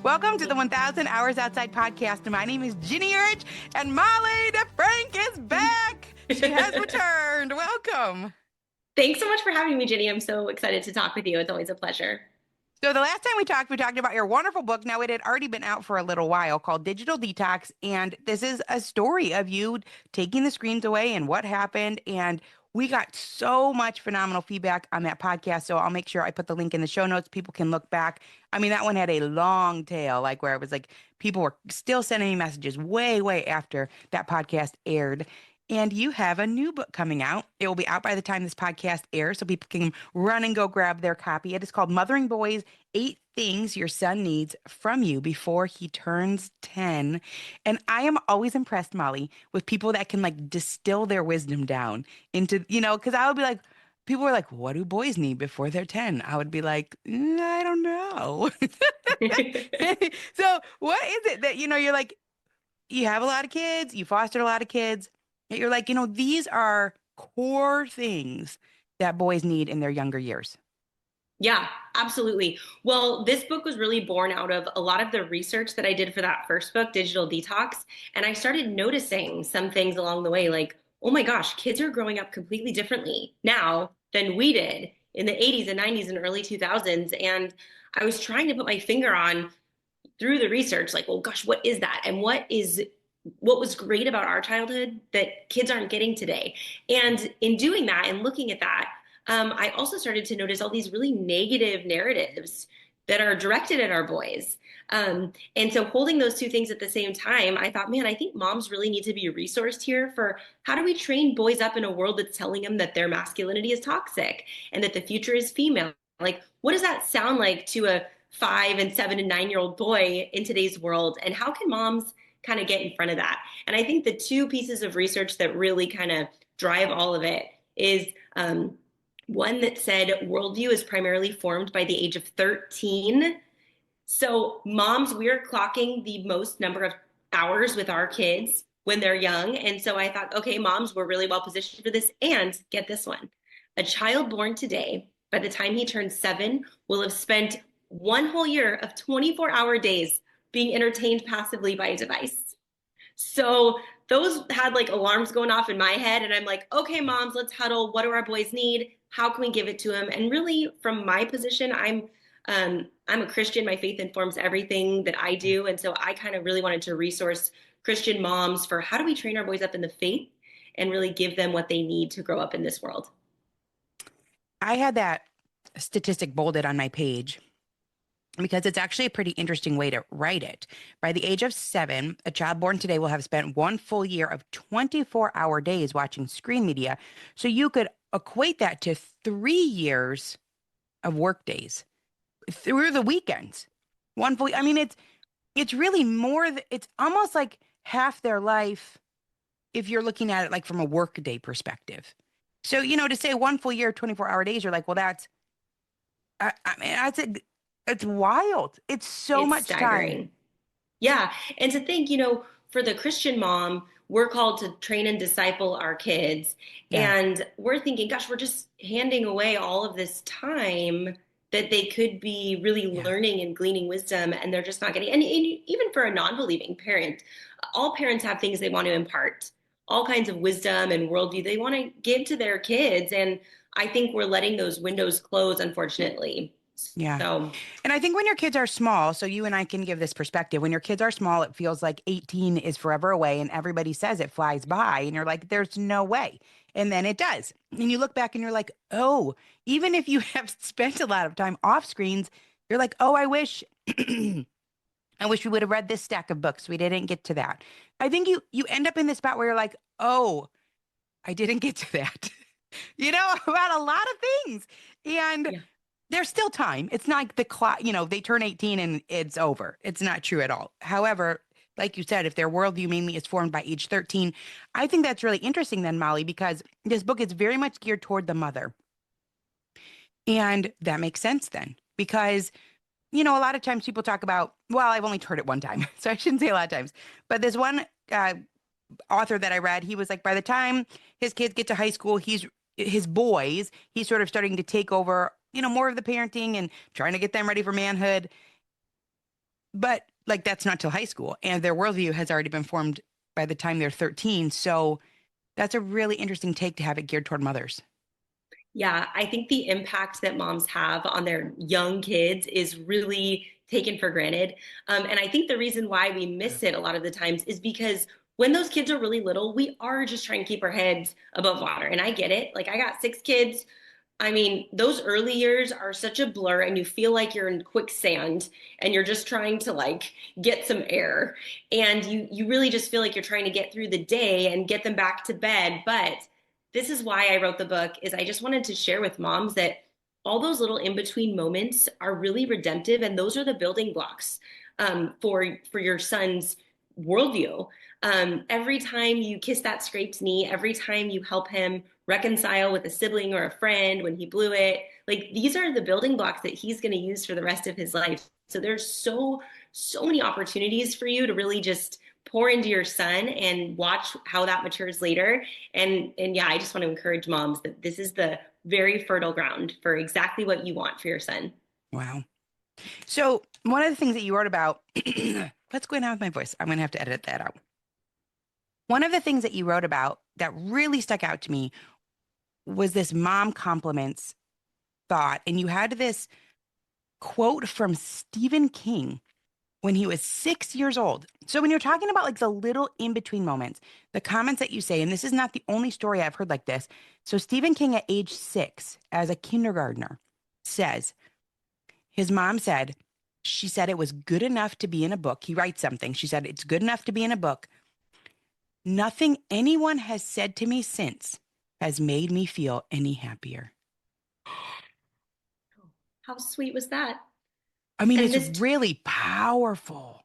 Welcome to the 1000 Hours Outside podcast. My name is Ginny, and Molly DeFrank is back. She has returned. Welcome. Thanks so much for having me, Ginny. I'm so excited to talk with you. It's always a pleasure. So the last time we talked about your wonderful book. Now, it had already been out for a little while, called Digital Detox. And this is a story of you taking the screens away and what happened. And we got so much phenomenal feedback on that podcast. So I'll make sure I put the link in the show notes. People can look back. I mean, that one had a long tail, like where it was like people were still sending me messages way, way after that podcast aired. And you have a new book coming out. It will be out by the time this podcast airs, so people can run and go grab their copy. It is called Mothering Boys: 8 Things Your Son Needs from You Before He Turns 10. And I am always impressed, Molly, with people that can like distill their wisdom down into, because I would be like, people were like, what do boys need before they're 10? I would be like, I don't know. So what is it that, you're like, you have a lot of kids, you fostered a lot of kids. You're like, these are core things that boys need in their younger years. Yeah, absolutely. Well, this book was really born out of a lot of the research that I did for that first book, Digital Detox. And I started noticing some things along the way, like, oh my gosh, kids are growing up completely differently now than we did in the 80s and 90s and early 2000s. And I was trying to put my finger on through the research, like, well, gosh, what is that? And what was great about our childhood that kids aren't getting today? And in doing that and looking at that, I also started to notice all these really negative narratives that are directed at our boys. And so holding those two things at the same time, I thought, man, I think moms really need to be resourced here for how do we train boys up in a world that's telling them that their masculinity is toxic and that the future is female? Like, what does that sound like to a 5 and 7 and 9-year-old boy in today's world? And how can moms kind of get in front of that? And I think the two pieces of research that really kind of drive all of it is one that said worldview is primarily formed by the age of 13. So moms, we're clocking the most number of hours with our kids when they're young. And so I thought, okay, moms, we're really well positioned for this. And get this one, a child born today, by the time he turns 7, will have spent one whole year of 24-hour days being entertained passively by a device. So those had like alarms going off in my head. And I'm like, okay, moms, let's huddle. What do our boys need? How can we give it to them? And really, from my position, I'm a Christian. My faith informs everything that I do. And so I kind of really wanted to resource Christian moms for how do we train our boys up in the faith and really give them what they need to grow up in this world. I had that statistic bolded on my page because it's actually a pretty interesting way to write it. By the age of 7, a child born today will have spent one full year of 24-hour days watching screen media. So you could equate that to 3 years of work days through the weekends. One full, I mean, it's really more, it's almost like half their life if you're looking at it like from a work day perspective. So, to say one full year, 24-hour days, you're like, well, I mean, it's wild. It's so It's much staggering. time. Yeah. And to think, for the Christian mom, we're called to train and disciple our kids. Yeah. And we're thinking, gosh, we're just handing away all of this time that they could be really Yeah. learning and gleaning wisdom, and they're just not getting. And even for a non-believing parent, all parents have things they want to impart, all kinds of wisdom and worldview they want to give to their kids. And I think we're letting those windows close, unfortunately. Yeah. So And I think when your kids are small, so you and I can give this perspective. When your kids are small, it feels like 18 is forever away and everybody says it flies by. And you're like, there's no way. And then it does. And you look back and you're like, oh, even if you have spent a lot of time off screens, you're like, oh, I wish we would have read this stack of books. We didn't get to that. I think you end up in this spot where you're like, oh, I didn't get to that. About a lot of things. And yeah. there's still time. It's not like the clock, they turn 18 and it's over. It's not true at all. However, like you said, if their worldview mainly is formed by age 13, I think that's really interesting then, Molly, because this book is very much geared toward the mother. And that makes sense then, because, a lot of times people talk about, well, I've only heard it one time, so I shouldn't say a lot of times, but there's one author that I read, he was like, by the time his kids get to high school, he's sort of starting to take over more of the parenting and trying to get them ready for manhood. but like that's not till high school, and their worldview has already been formed by the time they're 13. So that's a really interesting take to have it geared toward mothers. Yeah, I think the impact that moms have on their young kids is really taken for granted. And I think the reason why we miss it a lot of the times is because when those kids are really little, we are just trying to keep our heads above water. And I get it. Like, I got 6 kids. I mean, those early years are such a blur, and you feel like you're in quicksand and you're just trying to like get some air. And you really just feel like you're trying to get through the day and get them back to bed. But this is why I wrote the book, is I just wanted to share with moms that all those little in-between moments are really redemptive, and those are the building blocks for your son's worldview. Every time you kiss that scraped knee, every time you help him reconcile with a sibling or a friend when he blew it, like these are the building blocks that he's going to use for the rest of his life. So there's so many opportunities for you to really just pour into your son and watch how that matures later. And yeah, I just want to encourage moms that this is the very fertile ground for exactly what you want for your son. Wow. So one of the things that you wrote about, what's going on with my voice? I'm going to have to edit that out. One of the things that you wrote about that really stuck out to me was this mom compliments thought. And you had this quote from Stephen King when he was 6 years old. So when you're talking about like the little in between moments, the comments that you say, and this is not the only story I've heard like this. So Stephen King at age 6, as a kindergartner, says his mom said, she said it was good enough to be in a book. He writes something. She said, it's good enough to be in a book. Nothing anyone has said to me since has made me feel any happier. How sweet was that? I mean, And it's this really powerful.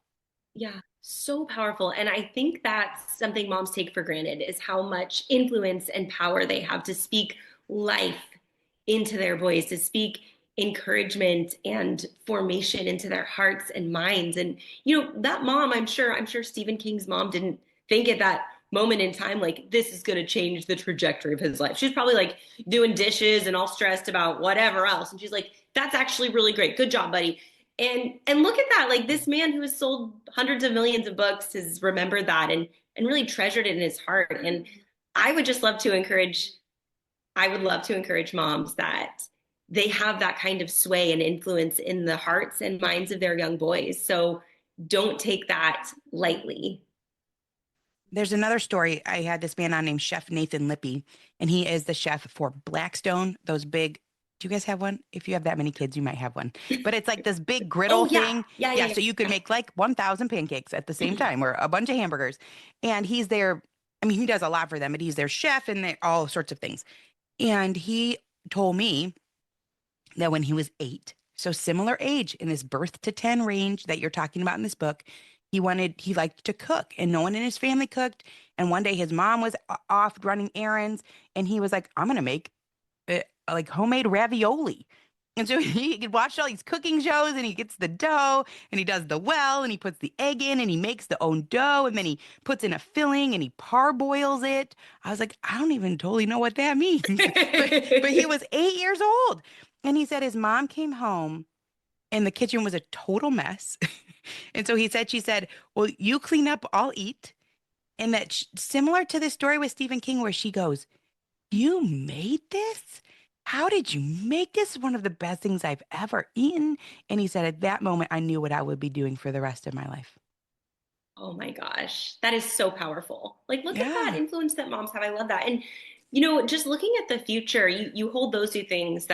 Yeah, so powerful. And I think that's something moms take for granted, is how much influence and power they have to speak life into their boys, to speak encouragement and formation into their hearts and minds. And that mom, I'm sure Stephen King's mom didn't think at that moment in time like this is going to change the trajectory of his life. She's probably like doing dishes and all stressed about whatever else. And she's like, that's actually really great. Good job, buddy. And look at that. Like, this man who has sold hundreds of millions of books has remembered that and really treasured it in his heart. And I would just love to encourage, I would love to encourage moms that they have that kind of sway and influence in the hearts and minds of their young boys. So don't take that lightly. There's another story. I had this man on named Chef Nathan Lippy, and he is the chef for Blackstone, those big. Do you guys have one? If you have that many kids, you might have one. But it's like this big Oh griddle yeah. thing. Yeah, yeah, Yeah, yeah. so you could make like 1,000 pancakes at the same time or a bunch of hamburgers. And he's there. I mean, he does a lot for them, but he's their chef and all sorts of things. And he told me that when he was 8, so similar age in this birth to 10 range that you're talking about in this book, he liked to cook and no one in his family cooked. And one day his mom was off running errands and he was like, I'm going to make like homemade ravioli. And so he watched all these cooking shows and he gets the dough and he does the well and he puts the egg in and he makes the own dough and then he puts in a filling and he parboils it. I was like, I don't even totally know what that means. But he was 8 years old. And he said his mom came home and the kitchen was a total mess. And so she said, well, you clean up, I'll eat. And that similar to the story with Stephen King, where she goes, you made this? How did you make this? One of the best things I've ever eaten. And he said, at that moment, I knew what I would be doing for the rest of my life. Oh my gosh, that is so powerful. Like, look at that Yeah. influence that moms have. I love that. And just looking at the future, you hold those two things,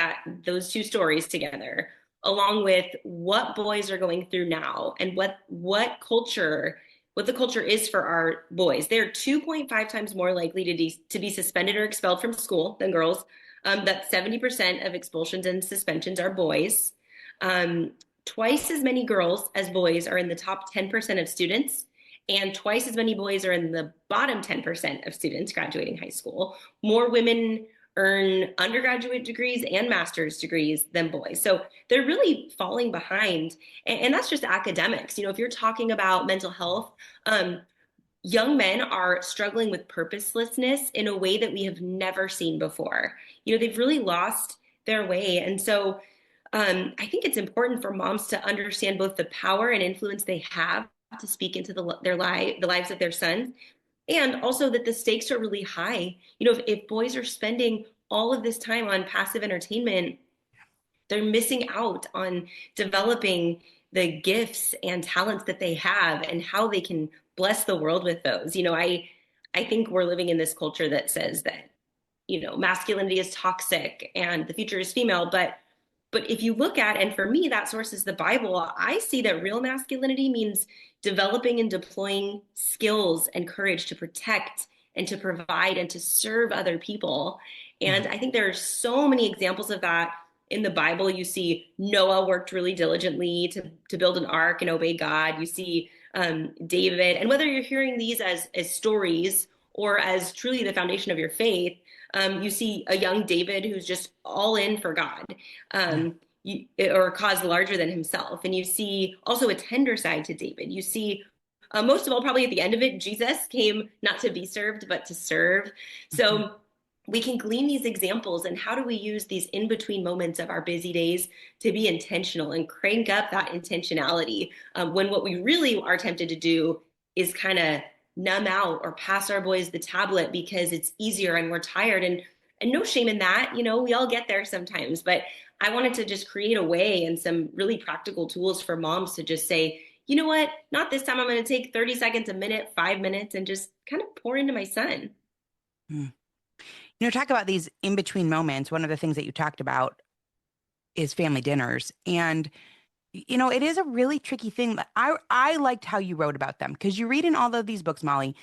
those two stories together, along with what boys are going through now and what the culture is for our boys. They're 2.5 times more likely to be suspended or expelled from school than girls. That 70% of expulsions and suspensions are boys. Um, Twice as many girls as boys are in the top 10% of students, and twice as many boys are in the bottom 10% of students graduating high school. More women earn undergraduate degrees and master's degrees than boys. So they're really falling behind. And that's just academics. If you're talking about mental health, young men are struggling with purposelessness in a way that we have never seen before. They've really lost their way. And so I think it's important for moms to understand both the power and influence they have to speak into the lives of their sons, and also that the stakes are really high. If boys are spending all of this time on passive entertainment, they're missing out on developing the gifts and talents that they have and how they can bless the world with those. I think we're living in this culture that says that, masculinity is toxic and the future is female, but if you look at, and for me, that source is the Bible, I see that real masculinity means developing and deploying skills and courage to protect and to provide and to serve other people. Yeah. And I think there are so many examples of that in the Bible. You see Noah worked really diligently to build an ark and obey God. You see David, and whether you're hearing these as stories or as truly the foundation of your faith, you see a young David who's just all in for God, Yeah. or a cause larger than himself. And you see also a tender side to David. You see, most of all, probably at the end of it, Jesus came not to be served, but to serve. Mhm. So we can glean these examples. And how do we use these in between moments of our busy days to be intentional and crank up that intentionality, when what we really are tempted to do is kind of numb out or pass our boys the tablet because it's easier and we're tired, and no shame in that. We all get there sometimes, but I wanted to just create a way and some really practical tools for moms to just say, you know what, not this time. I'm going to take 30 seconds, a minute, 5 minutes, and just kind of pour into my son. Mm. Talk about these in between moments. One of the things that you talked about is family dinners. And, it is a really tricky thing. I liked how you wrote about them because you read in all of these books, Molly.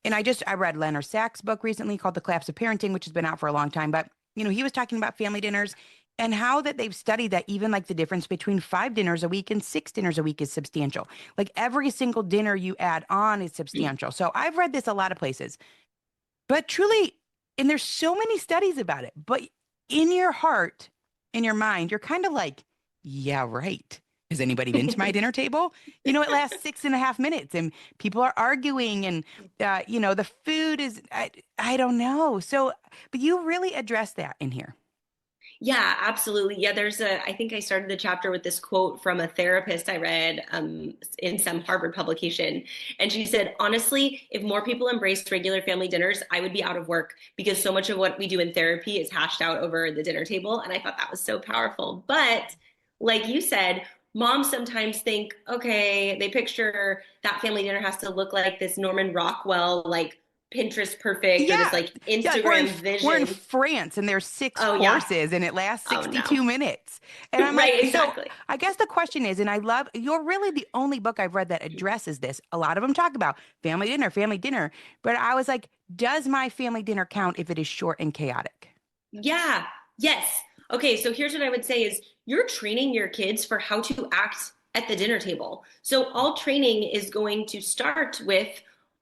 And I read Leonard Sachs' book recently called The Collapse of Parenting, which has been out for a long time. But, he was talking about family dinners and how that they've studied that even like the difference between 5 dinners a week and 6 dinners a week is substantial. Like every single dinner you add on is substantial. So I've read this a lot of places. But truly, and there's so many studies about it, but in your heart, in your mind, you're kind of like, yeah, right. Has anybody been to my dinner table? It lasts 6.5 minutes and people are arguing and, the food is, I don't know. So, but you really address that in here. Yeah, absolutely. Yeah, I think I started the chapter with this quote from a therapist I read in some Harvard publication. And she said, honestly, if more people embraced regular family dinners, I would be out of work because so much of what we do in therapy is hashed out over the dinner table. And I thought that was so powerful. But like you said, moms sometimes think, okay, they picture that family dinner has to look like this Norman Rockwell, like Pinterest perfect, or this Yeah. like Yeah, like we're in Instagram we're in vision. France and there's six Oh, yeah. courses and it lasts Oh, no. 62 minutes. And I'm like, Right, so exactly. I guess the question is, and I love you're really the only book I've read that addresses this. A lot of them talk about family dinner. But I was like, does my family dinner count if it is short and chaotic? Yeah. Yes. Okay, so here's what I would say is you're training your kids for how to act at the dinner table. So all training is going to start with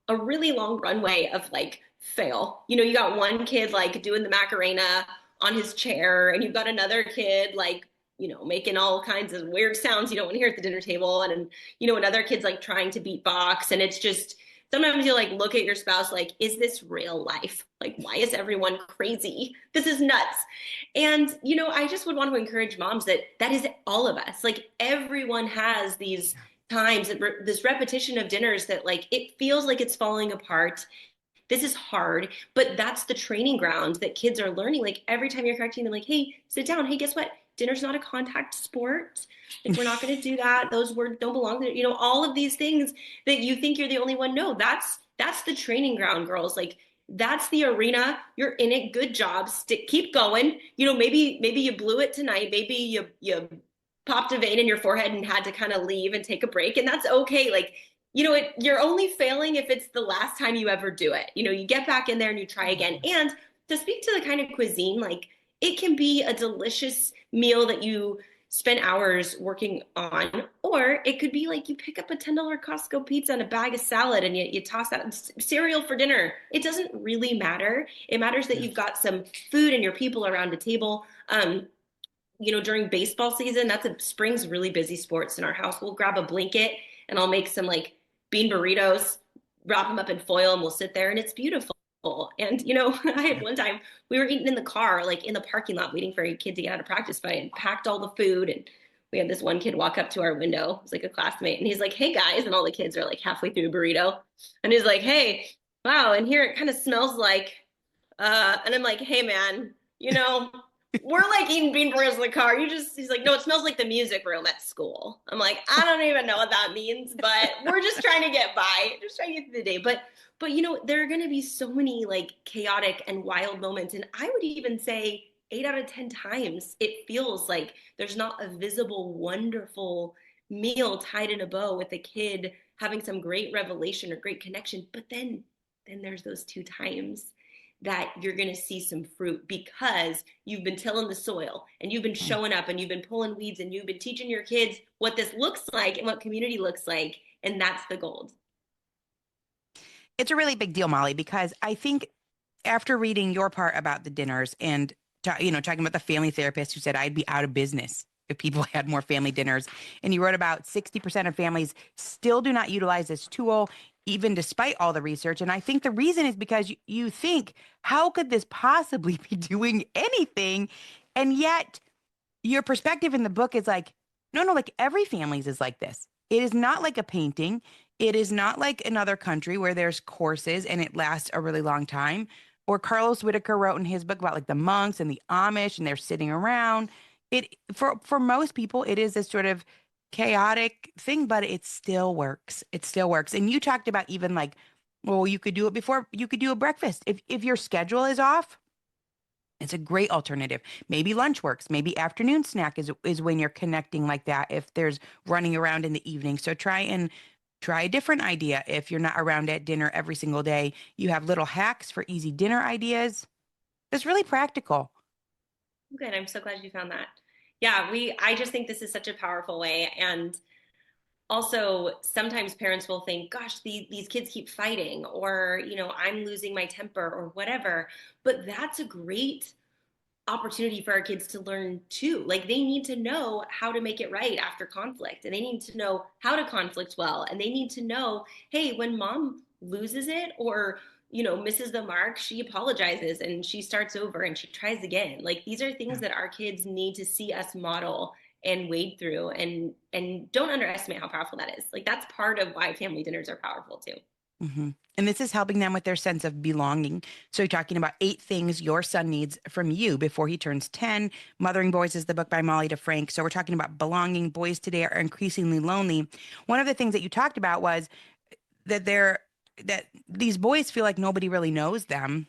a really long runway of like fail. You got one kid like doing the Macarena on his chair, and you've got another kid like, making all kinds of weird sounds you don't want to hear at the dinner table. And, another kid's like trying to beatbox. And it's just, sometimes you like look at your spouse like, is this real life? Like, why is everyone crazy? This is nuts. And, I just would want to encourage moms that that is all of us. Like, everyone has these times, this repetition of dinners that like, it feels like it's falling apart. This is hard, but that's the training ground that kids are learning. Like, every time you're correcting them, like, hey, sit down. Hey, guess what? Dinner's not a contact sport. Like, we're not going to do that. Those words don't belong there. All of these things that you think you're the only one. No, that's the training ground, girls. Like, that's the arena. You're in it. Good job. Keep going. Maybe you blew it tonight. Maybe you popped a vein in your forehead and had to kind of leave and take a break, and that's okay. Like, you're only failing if it's the last time you ever do it. You get back in there and you try again. And to speak to the kind of cuisine, like, it can be a delicious meal that you spend hours working on, or it could be like you pick up a $10 Costco pizza and a bag of salad and you toss that cereal for dinner. It doesn't really matter. It matters that Yeah. you've got some food and your people around the table. During baseball season, that's a spring's really busy sports in our house. We'll grab a blanket and I'll make some like bean burritos, wrap them up in foil, and we'll sit there and it's beautiful. And, I had one time we were eating in the car, like in the parking lot, waiting for a kid to get out of practice, but I had packed all the food. And we had this one kid walk up to our window. It was like a classmate. And he's like, hey guys. And all the kids are like halfway through a burrito. And he's like, hey, wow. And here it kind of smells like, and I'm like, hey man, we're like eating bean burgers in the car. He's like, no, it smells like the music room at school. I'm like, I don't even know what that means, but we're just trying to get by, just trying to get through the day. But there are going to be so many like chaotic and wild moments. And I would even say 8 out of 10 times, it feels like there's not a visible, wonderful meal tied in a bow with a kid having some great revelation or great connection. But then there's those 2 times that you're going to see some fruit because you've been tilling the soil and you've been showing up and you've been pulling weeds and you've been teaching your kids what this looks like and what community looks like. And that's the gold. It's a really big deal, Molly, because I think after reading your part about the dinners and talking about the family therapist who said I'd be out of business if people had more family dinners, and you wrote about 60% of families still do not utilize this tool, even despite all the research. And I think the reason is because you think, how could this possibly be doing anything? And yet your perspective in the book is like, no, no, like every family's is like this. It is not like a painting. It is not like another country where there's courses and it lasts a really long time. Or Carlos Whitaker wrote in his book about like the monks and the Amish and they're sitting around. It for most people, it is this sort of chaotic thing, but it still works. It still works. And you talked about even like, well, you could do it before you could do a breakfast. If your schedule is off, it's a great alternative. Maybe lunch works. Maybe afternoon snack is when you're connecting like that if there's running around in the evening. So try a different idea. If you're not around at dinner every single day, you have little hacks for easy dinner ideas. It's really practical. Good. I'm so glad you found that. Yeah, I just think this is such a powerful way. And also sometimes parents will think, gosh, these kids keep fighting, or, I'm losing my temper or whatever. But that's a great opportunity for our kids to learn too. Like they need to know how to make it right after conflict, and they need to know how to conflict well, and they need to know, hey, when mom loses it or misses the mark, she apologizes and she starts over and she tries again. Like these are things Yeah. that our kids need to see us model and wade through, and don't underestimate how powerful that is. Like that's part of why family dinners are powerful too. And this is helping them with their sense of belonging. So, you're talking about 8 things your son needs from you before he turns 10. Mothering Boys is the book by Molly DeFrank. So, we're talking about belonging. Boys today are increasingly lonely. One of the things that you talked about was that that these boys feel like nobody really knows them,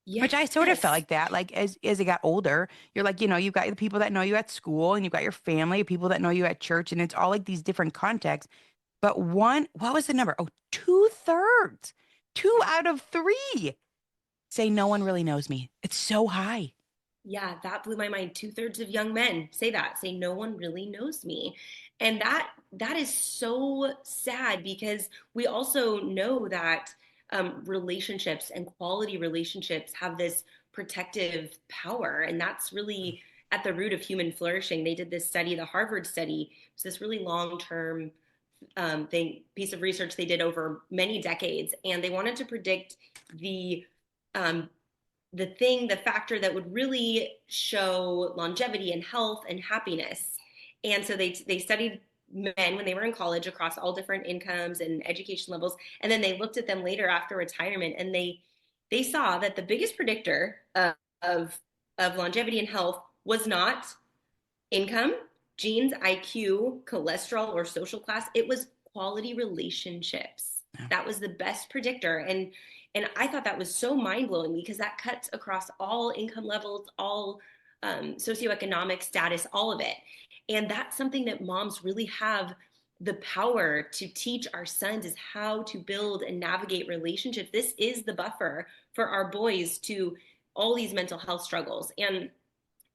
which I sort of felt Yes. like that. Like as they got older, you're like, you've got the people that know you at school and you've got your family, people that know you at church, and it's all like these different contexts. But what was the number? Oh, 2/3, 2 out of 3 say no one really knows me. It's so high. Yeah, that blew my mind. 2/3 of young men say that, say no one really knows me. And that is so sad because we also know that relationships and quality relationships have this protective power. And that's really at the root of human flourishing. They did this study, the Harvard study. It's this really long-term piece of research they did over many decades. And they wanted to predict the um, the factor that would really show longevity and health and happiness. And so they studied men when they were in college across all different incomes and education levels, and then they looked at them later after retirement, and they saw that the biggest predictor of of longevity and health was not income, genes, IQ, cholesterol, or social class. It was quality relationships. Yeah. That was the best predictor. And I thought that was so mind blowing because that cuts across all income levels, all socioeconomic status, all of it. And that's something that moms really have the power to teach our sons is how to build and navigate relationships. This is the buffer for our boys to all these mental health struggles. And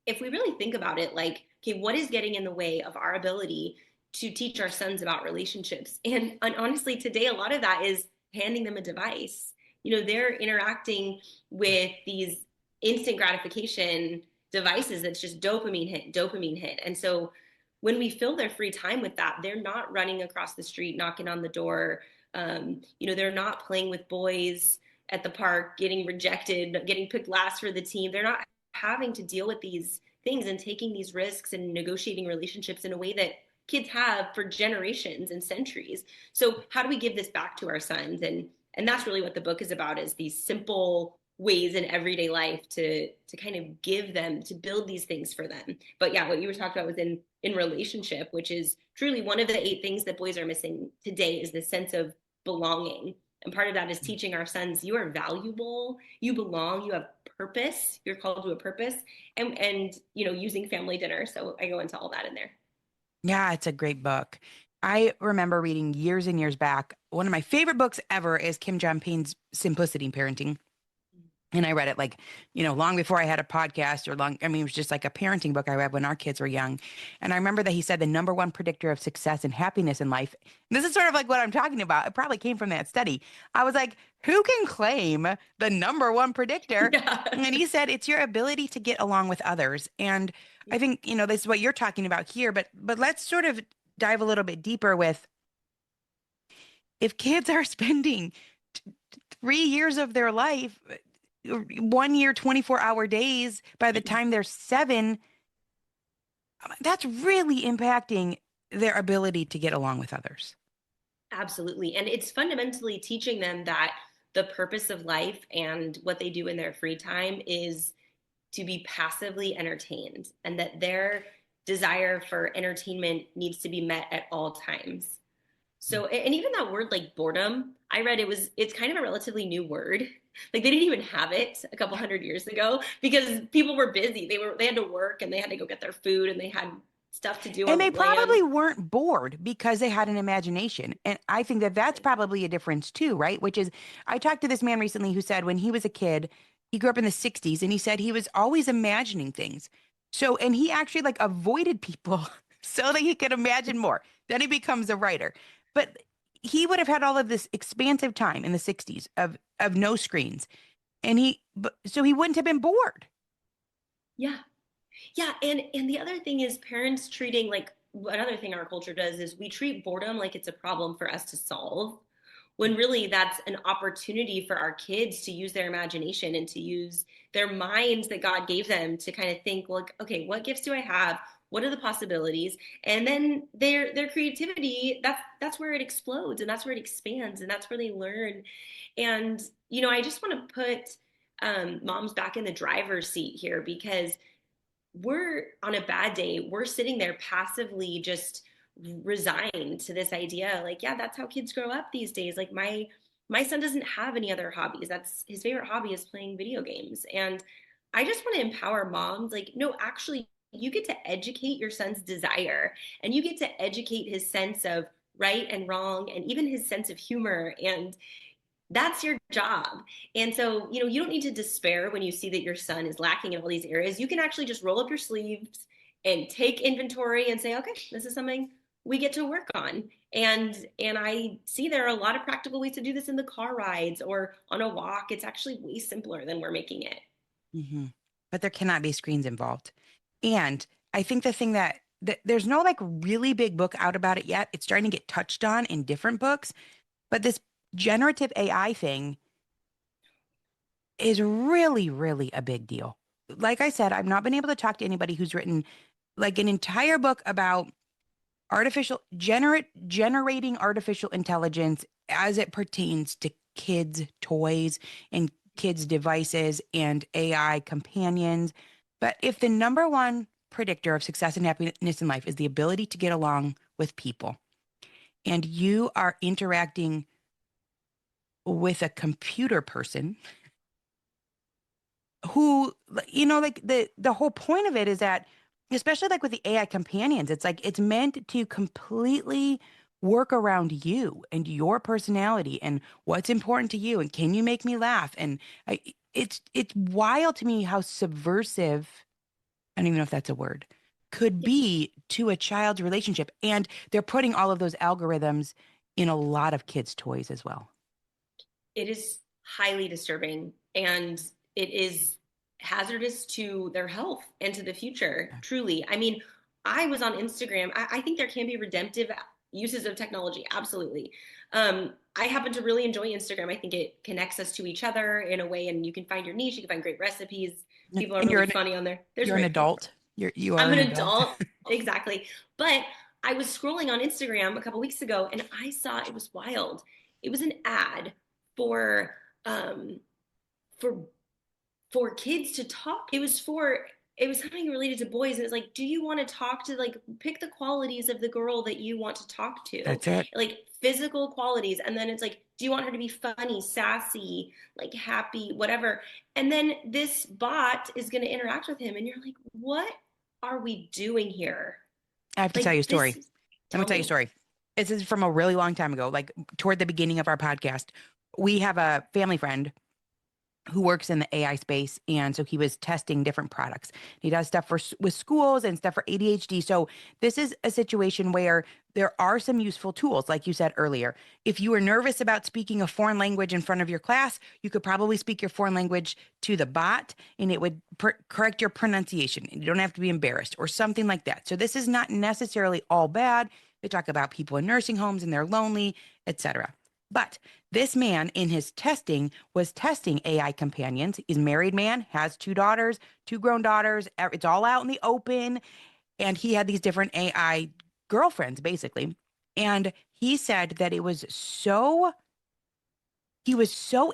if we really think about it, like, okay, what is getting in the way of our ability to teach our sons about relationships? And honestly, today, a lot of that is handing them a device. They're interacting with these instant gratification devices that's just dopamine hit, dopamine hit. And so when we fill their free time with that, they're not running across the street, knocking on the door. They're not playing with boys at the park, getting rejected, getting picked last for the team. They're not having to deal with these things and taking these risks and negotiating relationships in a way that kids have for generations and centuries. So how do we give this back to our sons? And that's really what the book is about, is these simple ways in everyday life to kind of give them, to build these things for them. But yeah, what you were talking about was in relationship, which is truly one of the 8 things that boys are missing today, is the sense of belonging. And part of that is teaching our sons, you are valuable, you belong, you have purpose, you're called to a purpose, and using family dinner. So I go into all that in there. Yeah, it's a great book. I remember reading years and years back. One of my favorite books ever is Kim John Payne's Simplicity in Parenting. And I read it like, long before I had a podcast or long, I mean, it was just like a parenting book I read when our kids were young. And I remember that he said the number one predictor of success and happiness in life. This is sort of like what I'm talking about. It probably came from that study. I was like, who can claim the number one predictor? Yeah. And he said it's your ability to get along with others. And I think, this is what you're talking about here, but let's sort of dive a little bit deeper with if kids are spending 3 years of their life 1 year, 24-hour days by the time they're 7, that's really impacting their ability to get along with others. Absolutely. And it's fundamentally teaching them that the purpose of life and what they do in their free time is to be passively entertained, and that their desire for entertainment needs to be met at all times. So, and even that word like boredom, I read it's kind of a relatively new word. Like they didn't even have it a couple hundred years ago because people were busy. They had to work and they had to go get their food and they had stuff to do And on the they land. probably weren't bored because they had an imagination. And I think that that's probably a difference too, right? Which is, I talked to this man recently who said when he was a kid, he grew up in the 60s and he said he was always imagining things. So, and he actually like avoided people so that he could imagine more. Then he becomes a writer. But he would have had all of this expansive time in the 60s of no screens. And so he wouldn't have been bored. Yeah. Yeah, and the other thing is parents treating, like, another thing our culture does is we treat boredom like it's a problem for us to solve, when really that's an opportunity for our kids to use their imagination and to use their minds that God gave them to kind of think, well, okay, what gifts do I have? What are the possibilities? And then their creativity, that's where it explodes and that's where it expands and that's where they learn. And I just want to put moms back in the driver's seat here, because we're on a bad day, we're sitting there passively just resigned to this idea, like, yeah, that's how kids grow up these days. Like my son doesn't have any other hobbies. That's his favorite hobby, is playing video games. And I just want to empower moms, like, no, actually, you get to educate your son's desire, and you get to educate his sense of right and wrong, and even his sense of humor. And that's your job. And so, you don't need to despair when you see that your son is lacking in all these areas. You can actually just roll up your sleeves and take inventory and say, okay, this is something we get to work on. And I see there are a lot of practical ways to do this in the car rides or on a walk. It's actually way simpler than we're making it. Hmm. But there cannot be screens involved. And I think the thing that there's no like really big book out about it yet. It's starting to get touched on in different books, but this generative AI thing is really, really a big deal. Like I said, I've not been able to talk to anybody who's written like an entire book about generating artificial intelligence as it pertains to kids' toys and kids' devices and AI companions. But if the number one predictor of success and happiness in life is the ability to get along with people, and you are interacting with a computer person who, like the whole point of it is that, especially like with the AI companions, it's like it's meant to completely work around you and your personality and what's important to you and can you make me laugh? And it's wild to me how subversive, I don't even know if that's a word, could be to a child's relationship. And they're putting all of those algorithms in a lot of kids' toys as well. It is highly disturbing, and it is hazardous to their health and to the future, truly. I mean, I was on Instagram. I think there can be redemptive uses of technology, absolutely. I happen to really enjoy Instagram. I think it connects us to each other in a way, and you can find your niche, you can find great recipes. People are And really funny on there. There's you're an great. adult. You are I'm an an adult. adult, exactly. But I was scrolling on Instagram a couple weeks ago, and I saw it was wild. It was an ad for um, for kids to talk. It was something related to boys. And it's like, do you want to talk to, like, pick the qualities of the girl that you want to talk to, That's it. like physical qualities. And then it's like, do you want her to be funny, sassy, like happy, whatever? And then this bot is going to interact with him, and you're like, what are we doing here? I have to tell you a Like story. this. Let me Tell tell you a me. story. This is from a really long time ago, like toward the beginning of our podcast. We have a family friend who works in the AI space. And so he was testing different products. He does stuff with schools and stuff for ADHD. So this is a situation where there are some useful tools, like you said earlier. If you are nervous about speaking a foreign language in front of your class, you could probably speak your foreign language to the bot and it would correct your pronunciation. You don't have to be embarrassed or something like that. So this is not necessarily all bad. They talk about people in nursing homes and they're lonely, etc. But this man in his testing was testing AI companions. He's a married man, has two daughters, two grown daughters. It's all out in the open. And he had these different AI girlfriends, basically. And he said that he was so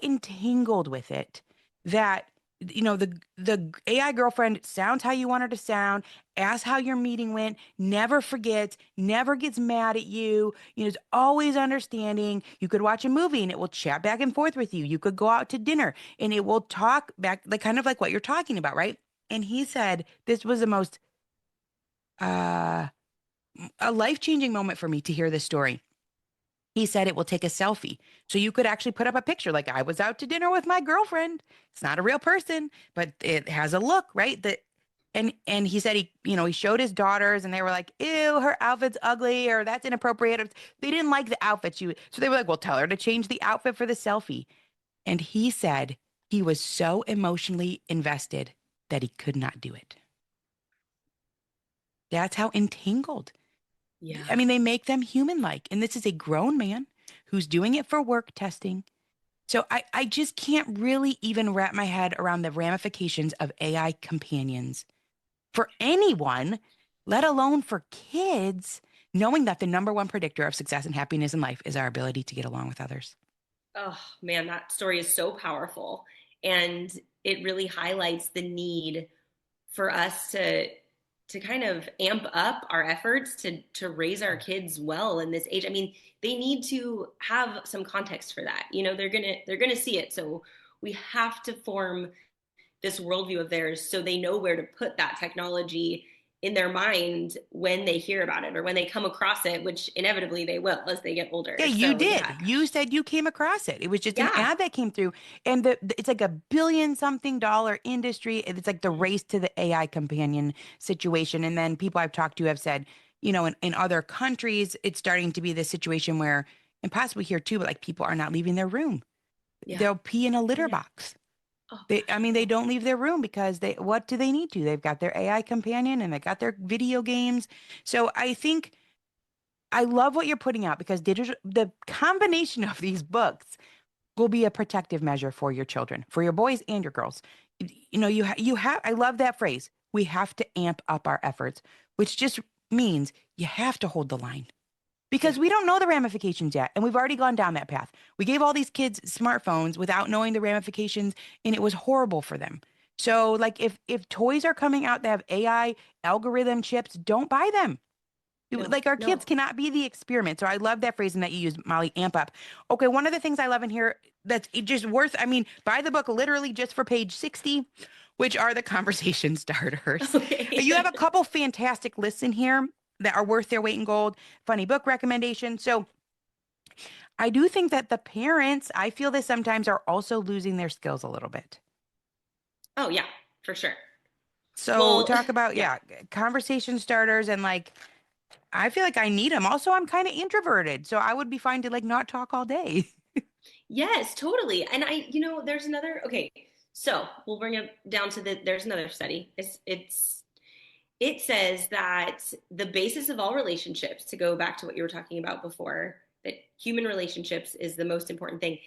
entangled with it that the AI girlfriend sounds how you want her to sound, asks how your meeting went, never forgets, never gets mad at you, is always understanding. You could watch a movie and it will chat back and forth with you. You could go out to dinner and it will talk back, like kind of like what you're talking about, right? And he said this was the most uh a life-changing moment for me to hear this story. He said it will take a selfie. So you could actually put up a picture like I was out to dinner with my girlfriend. It's not a real person, but it has a look, right? That and he said he showed his daughters and they were like, "Ew, her outfit's ugly," or "That's inappropriate." They didn't like the outfit so they were like, "Well, tell her to change the outfit for the selfie." And he said he was so emotionally invested that he could not do it. That's how entangled. I Yeah. mean, they make them human-like. And this is a grown man who's doing it for work testing. So I just can't really even wrap my head around the ramifications of AI companions for anyone, let alone for kids, knowing that the number one predictor of success and happiness in life is our ability to get along with others. Oh man, that story is so powerful. And it really highlights the need for us to kind of amp up our efforts to raise our kids well in this age. I mean, they need to have some context for that. You know, they're gonna see it. So we have to form this worldview of theirs so they know where to put that technology in their mind when they hear about it or when they come across it, which inevitably they will as they get Yeah, older. you So did. yeah. You said you came across it. It was just an Yeah. ad that came through, and it's like a billion something dollar industry. It's like the Mhm. race to the AI companion situation. And then people I've talked to have said, in other countries, it's starting to be this situation where, and possibly here too, but like people are not leaving their room. Yeah. They'll pee in a Oh litter yeah. box. Oh I gosh. mean, they don't leave their room because what do they need to? They've got their AI companion and they got their video games. So I think I love what you're putting out because the combination of these books will be a protective measure for your children, for your boys and your girls. You have, I love that phrase. We have to amp up our efforts, which just means you have to hold the line Yeah. because we don't know the ramifications yet. And we've already gone down that path. We gave all these kids smartphones without knowing the ramifications, and it was horrible for them. So, like, if toys are coming out that have AI algorithm chips, don't buy them. No. Like our kids No. cannot be the experiment. So I love that phrasing that you used, Molly, amp up. Okay, one of the things I love in here that's just worth, I mean, buy the book literally just for page 60, which are the conversation starters. You have a Okay. couple fantastic lists in here that are worth their weight in gold, funny book recommendations. So I do think that the parents, I feel this sometimes are also losing their skills a little bit. Oh yeah, for sure. So Well, talk about, yeah. yeah, conversation starters and like I feel like I need them. Also, I'm kind of introverted, so I would be fine to like not talk all day. Yes, totally. And there's another, okay, so we'll bring it down to there's another study. It's It says that the basis of all relationships, to go back to what you were talking about before, that human relationships is the most important thing.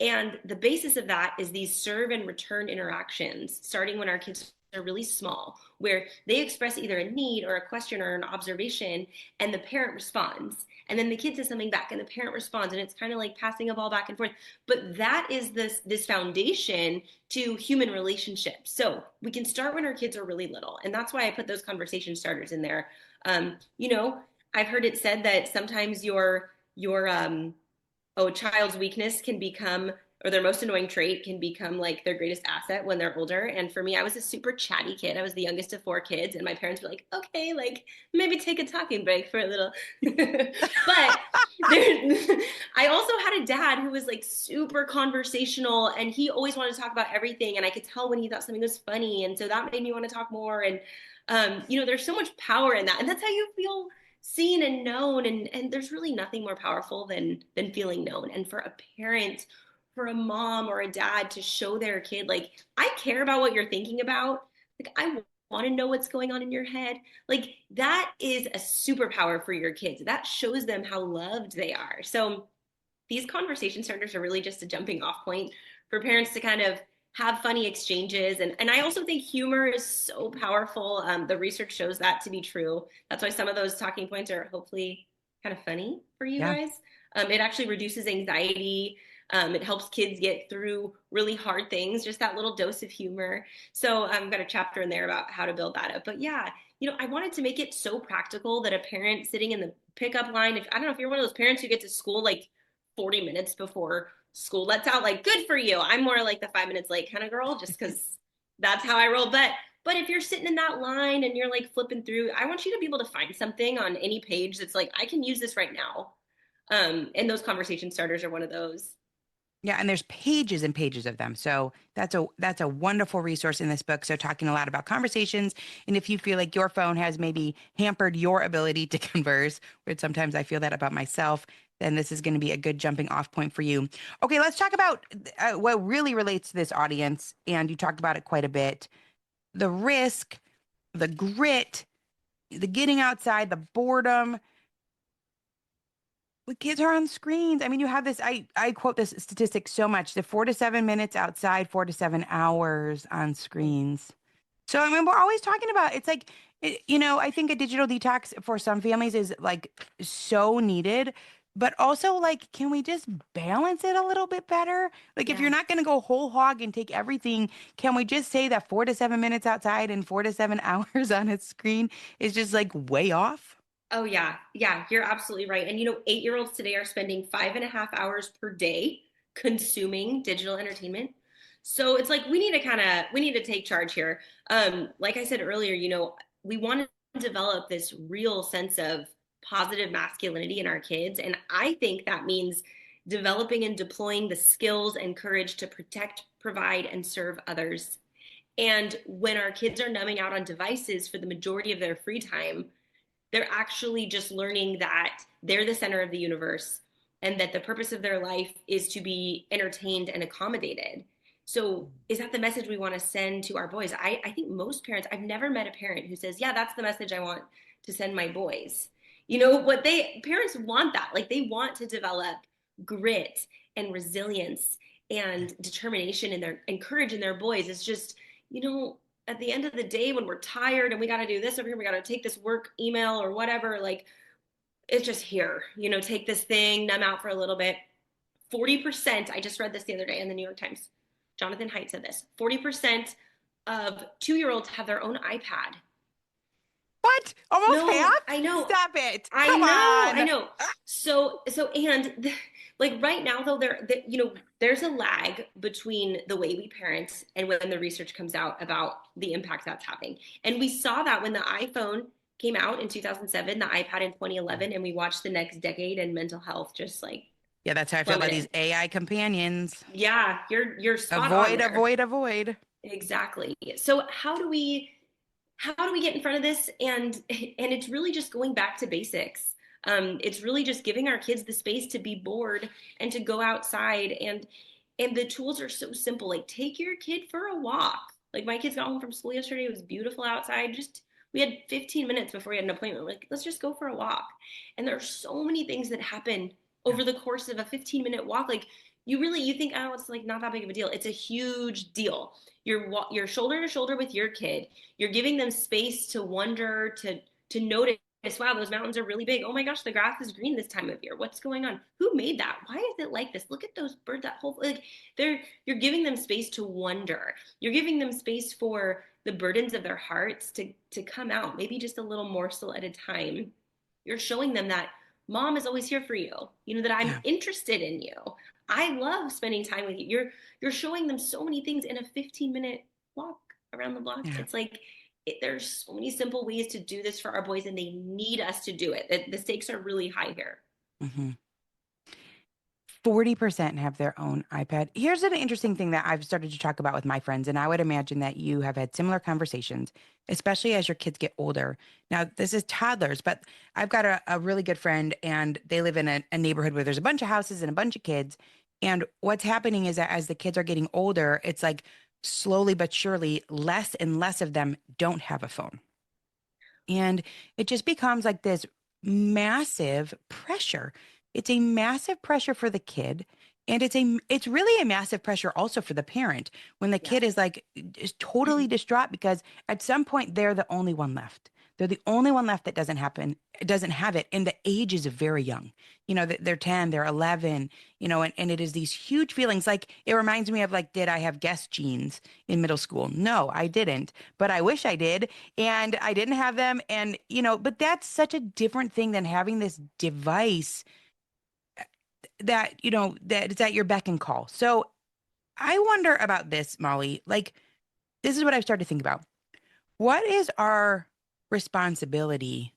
And the basis of that is these serve and return interactions, starting when our kids are really small, where they express either a need or a question or an observation, and the parent responds. And then the kid says something back, and the parent responds, and it's kind of like passing a ball back and forth. But that is this foundation to human relationships. So we can start when our kids are really little. And that's why I put those conversation starters in there. You know, I've heard it said that sometimes your child's weakness can become, or their most annoying trait can become like their greatest asset when they're older. And for me, I was a super chatty kid. I was the youngest of four kids, and my parents were like, okay, like maybe take a talking break for a little. But there, I also had a dad who was like super conversational, and he always wanted to talk about everything. And I could tell when he thought something was funny. And so that made me want to talk more. And, there's so much power in that. And that's how you feel seen and known, and there's really nothing more powerful than feeling known. And for a parent, for a mom or a dad to show their kid, like, I care about what you're thinking about, like, I want to know what's going on in your head, like, that is a superpower for your kids. That shows them how loved they are. So these conversation starters are really just a jumping off point for parents to kind of have funny exchanges. And I also think humor is so powerful. The research shows that to be true. That's why some of those talking points are hopefully kind of funny for you Yeah. guys. It actually reduces anxiety. It helps kids get through really hard things, just that little dose of humor. So I've got a chapter in there about how to build that up. But yeah, I wanted to make it so practical that a parent sitting in the pickup line, if I don't know if you're one of those parents who get to school like 40 minutes before school lets out, like, good for you. I'm more like the 5 minutes late kind of girl, just because that's how I roll. But if you're sitting in that line and you're like flipping through, I want you to be able to find something on any page that's like, I can use this right now. And those conversation starters are one of those. Yeah, and there's pages and pages of them. So that's a wonderful resource in this book. So talking a lot about conversations, and if you feel like your phone has maybe hampered your ability to converse, which sometimes I feel that about myself, then this is going to be a good jumping off point for you. Okay, let's talk about what really relates to this audience, and you talked about it quite a bit. The risk, the grit, the getting outside, the boredom, the kids are on screens. I mean, you have this, I quote this statistic so much, the 4 to 7 minutes outside, 4 to 7 hours on screens. So, I mean, we're always talking about it's like, I think a digital detox for some families is like so needed, but also like, can we just balance it a little bit better? Like, if you're Yeah. not going to go whole hog and take everything, can we just say that 4 to 7 minutes outside and 4 to 7 hours on a screen is just like way off? Oh yeah, yeah, you're absolutely right. And 8-year-olds today are spending 5.5 hours per day consuming digital entertainment. So it's like we need to take charge here. Like I said earlier, we want to develop this real sense of positive masculinity in our kids. And I think that means developing and deploying the skills and courage to protect, provide, and serve others. And when our kids are numbing out on devices for the majority of their free time, they're actually just learning that they're the center of the universe and that the purpose of their life is to be entertained and accommodated. So, is that the message we want to send to our boys? I think most parents, I've never met a parent who says, yeah, that's the message I want to send my boys. What parents want that. Like, they want to develop grit and resilience and determination in their and courage in their boys. It's just, you know, at the end of the day, when we're tired and we got to do this over here, we got to take this work email or whatever, like, it's just here, take this thing, numb out for a little bit. 40%, I just read this the other day in the New York Times. Jonathan Haidt said this: 40% of 2-year-olds have their own iPad. What? Almost No, half? I know. Stop it. I Come know, I on. know. And like right now though, there's a lag between the way we parent and when the research comes out about the impact that's having. And we saw that when the iPhone came out in 2007, the iPad in 2011, and we watched the next decade and mental health just like Yeah, that's how I feel about these plummeted. AI companions. Yeah, you're spot on Avoid, there. avoid, avoid. Exactly. So how do we get in front of this? And it's really just going back to basics. It's really just giving our kids the space to be bored and to go outside, and the tools are so simple. Like, take your kid for a walk. Like, my kids got home from school yesterday, it was beautiful outside. Just We had 15 minutes before we had an appointment. We're like, let's just go for a walk. And there are so many things that happen Yeah. over the course of a 15-minute walk. Like you think, oh, it's like not that big of a deal. It's a huge deal. You're shoulder to shoulder with your kid. You're giving them space to wonder, to notice, wow, those mountains are really big. Oh my gosh, the grass is green this time of year. What's going on? Who made that? Why is it like this? Look at those birds, that whole, like, you're giving them space to wonder. You're giving them space for the burdens of their hearts to come out, maybe just a little morsel at a time. You're showing them that mom is always here for you, that I'm Yeah. interested in you. I love spending time with you. You're showing them so many things in a 15-minute walk around the block. Yeah. It's like there's so many simple ways to do this for our boys, and they need us to do it. The stakes are really high here. Hmm. 40% have their own iPad. Here's an interesting thing that I've started to talk about with my friends, and I would imagine that you have had similar conversations, especially as your kids get older. Now, this is toddlers, but I've got a really good friend, and they live in a neighborhood where there's a bunch of houses and a bunch of kids. And what's happening is that as the kids are getting older, it's like slowly but surely, less and less of them don't have a phone. And it just becomes like this massive pressure. It's a massive pressure for the kid. And it's really a massive pressure also for the parent when the Yeah. kid is like is totally distraught because at some point they're the only one left. They're the only one left that doesn't have it. And the age is very young. They're 10, they're 11, and it is these huge feelings. Like it reminds me of like, did I have guest jeans in middle school? No, I didn't, but I wish I did. And I didn't have them. And, but that's such a different thing than having this device that is at your beck and call. So I wonder about this, Molly. Like, this is what I've started to think about. What is our responsibility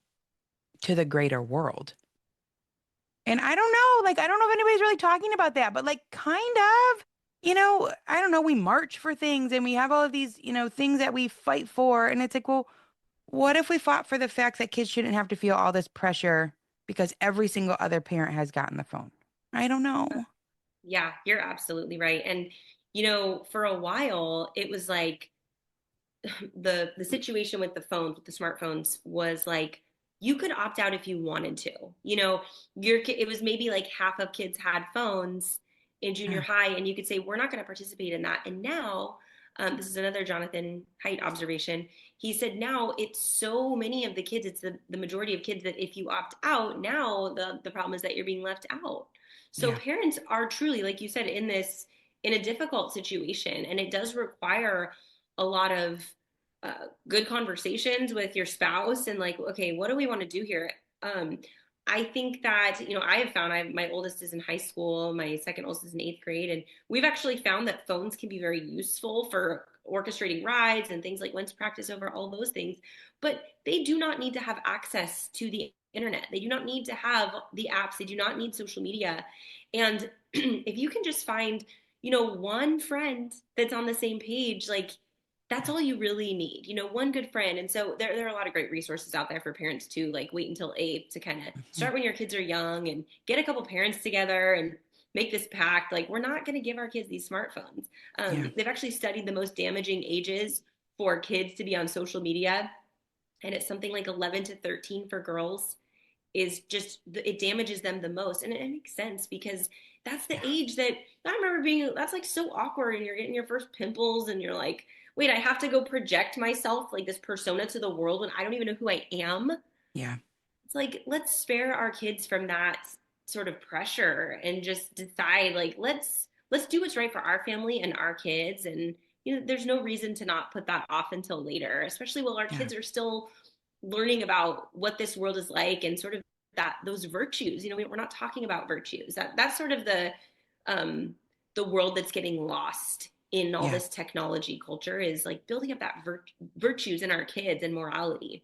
to the greater world? And I don't know, like, I don't know if anybody's really talking about that, but like, kind of, I don't know, we march for things and we have all of these, things that we fight for. And it's like, well, what if we fought for the fact that kids shouldn't have to feel all this pressure because every single other parent has gotten the phone? I don't know. Yeah, you're absolutely right. And for a while, it was like the situation with the phones, with the smartphones, was like you could opt out if you wanted to. It was maybe like half of kids had phones in junior Yeah, high, and you could say we're not going to participate in that. And now, this is another Jonathan Haidt observation. He said now it's so many of the kids, it's the majority of kids that if you opt out, now the problem is that you're being left out. So yeah, parents are truly, like you said, in a difficult situation, and it does require a lot of good conversations with your spouse and like, okay, what do we want to do here? Um, I think that, I have found my oldest is in high school, my second oldest is in eighth grade, and we've actually found that phones can be very useful for orchestrating rides and things like when to practice over, all those things. But they do not need to have access to the internet. They do not need to have the apps. They do not need social media. And if you can just find, one friend that's on the same page, like that's yeah. all you really need, one good friend. And so there are a lot of great resources out there for parents to like wait until eight to kind of Mhm. start when your kids are young and get a couple parents together and make this pact. Like, we're not going to give our kids these smartphones. Yeah, They've actually studied the most damaging ages for kids to be on social media. And it's something like 11 to 13 for girls is just it damages them the most. And it makes sense because that's the yeah, age that I remember being, that's like so awkward, and you're getting your first pimples and you're like, wait, I have to go project myself like this persona to the world when I don't even know who I am. yeah, It's like, let's spare our kids from that sort of pressure and just decide like let's do what's right for our family and our kids. And there's no reason to not put that off until later, especially while our yeah, kids are still learning about what this world is like and sort of that those virtues. We're not talking about virtues. That's sort of the world that's getting lost in all yeah. this technology culture, is like building up that virtues in our kids and morality.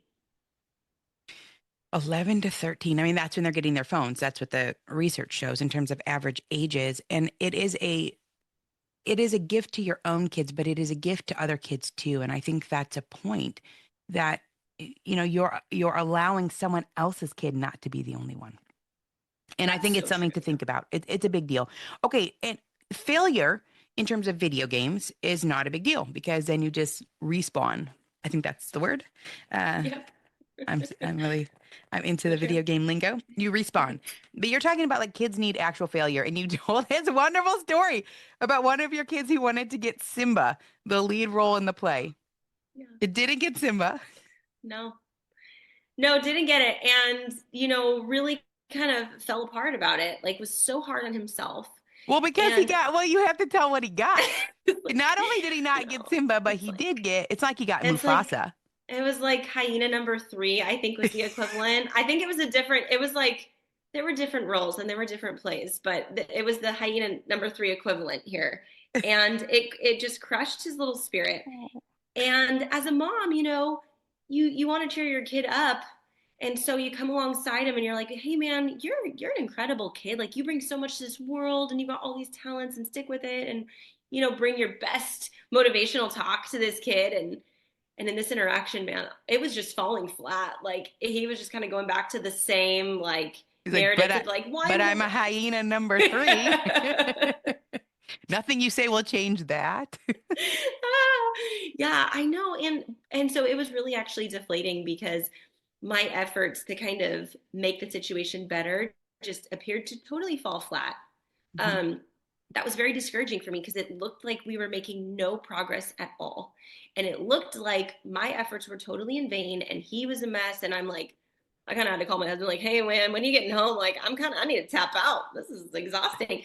11 to 13. I mean, that's when they're getting their phones. That's what the research shows in terms of average ages. And it is a gift to your own kids, but it is a gift to other kids too. And I think that's a point that you're allowing someone else's kid not to be the only one. And I That's think it's so something true. to think about. It's a big deal. Okay, and failure in terms of video games is not a big deal because then you just respawn. I think that's the word. Uh, Yep. I'm really I'm into So the true. video game lingo. You respawn. But you're talking about like kids need actual failure, and you told this wonderful story about one of your kids who wanted to get Simba, the lead role in the play. Yeah. It didn't get Simba. No. No, didn't get it. And, really kind of fell apart about it. Like was so hard on himself. Well, because he And got, well, you have to tell what he got. like, Not only did he not get Simba, but it's he like did get, it's like he got it's like Mufasa. it was like hyena number three, I think was the equivalent. I think it was like there were different roles and there were different plays, but it was the hyena number three equivalent here. And it just crushed his little spirit. Oh. And as a mom, you want to cheer your kid up. And so you come alongside him and you're like, "Hey man, you're an incredible kid. Like you bring so much to this world and you got all these talents and stick with it and bring your best motivational talk to this kid." And in this interaction, man, it was just falling flat. Like he was just kind of going back to the same like He's like, narrative to like, "Why but I'm won't a hyena number three. I?" Nothing you say will change that. Yeah, I know. And so it was really actually deflating because my efforts to kind of make the situation better just appeared to totally fall flat. Mhm. Um, that was very discouraging for me because it looked like we were making no progress at all. And it looked like my efforts were totally in vain and he was a mess. And I'm like, I kind of had to call my husband, like, "Hey, man, when are you getting home? Like, I need to tap out. This is exhausting."